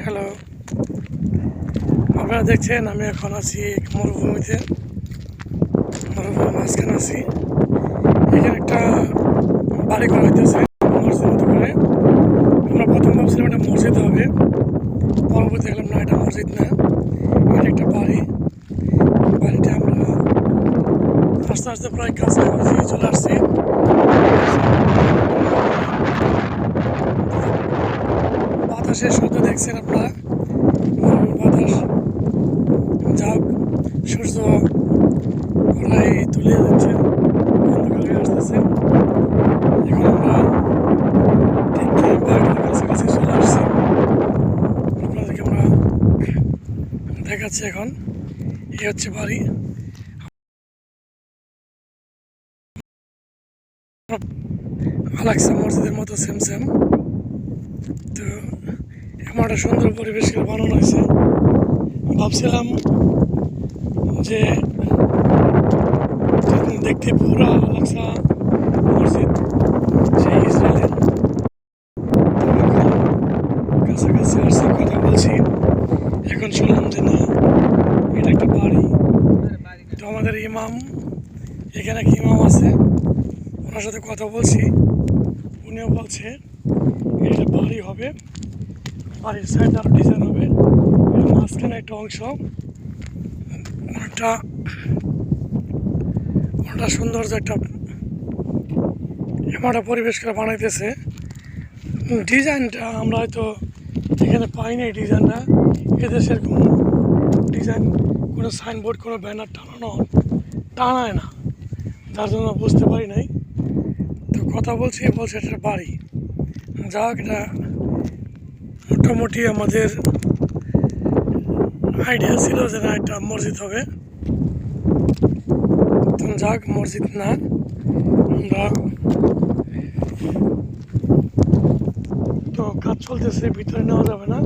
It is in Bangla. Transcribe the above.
হ্যালো, আপনারা দেখছেন আমি এখন আছি মরুভূমিতে। মরুভূমির মাঝখানে আছি। এখানে একটা বাড়ি করা হইতেছে মসজিদ মতো করে। আমরা প্রথম ভাবছিলাম এটা মসজিদ হবে, পরবর্তী দেখলাম না, এটা মসজিদ না, এটা একটা বাড়ি। বাড়িটা আমরা আস্তে আস্তে প্রায় কাছাকাছি চলে আসছি। বাতাসের শব্দ দেখছেন আপনারা, বাতাস যাক, সূর্য প্রায় তুলে যাচ্ছে, অন্ধকার হয়ে আসতেছে। এখন আমরা ঠিক বাড়িটার কাছাকাছি চলে আসছি। আপনাদেরকে আমরা দেখাচ্ছি এখন। এই হচ্ছে বাড়ি। আলাক্সা মসজিদের মতো সেম সেম। তো এমন একটা সুন্দর পরিবেশকে বানানো হয়েছে। ভাবছিলাম যে দেখতে পুরো আলাক্সা মসজিদ সেই ইসরায়েলের। কাছাকাছি আসছি, কথা বলছি, এখন শুনলাম যে না, এটা একটা বাড়ি। তো আমাদের ইমাম, এখানে এক ইমাম আছে, ওনার সাথে কথা বলছি, উনিও বলছে এটা বাড়ি হবে, বাড়ির সাইড আরও ডিজাইন হবে। এর মাঝখানে একটা অংশ অনেকটা সৌন্দর্য, একটা এমন একটা পরিবেশ করে বানাইতেছে। ডিজাইনটা আমরা হয়তো এখানে পাই না, এই ডিজাইনটা এদেশের কোনো ডিজাইন, কোনো সাইনবোর্ড, কোনো ব্যানার টানায় না, যার জন্য বুঝতে পারি নাই। তো কথা বলছে এটা বাড়ি। যাক, এটা মোটামুটি আমাদের আইডিয়া ছিল যে না, একটা মসজিদ হবে। যাক, মসজিদ না, আমরা তো কাজ চলতেছে, ভিতরে নেওয়া যাবে না।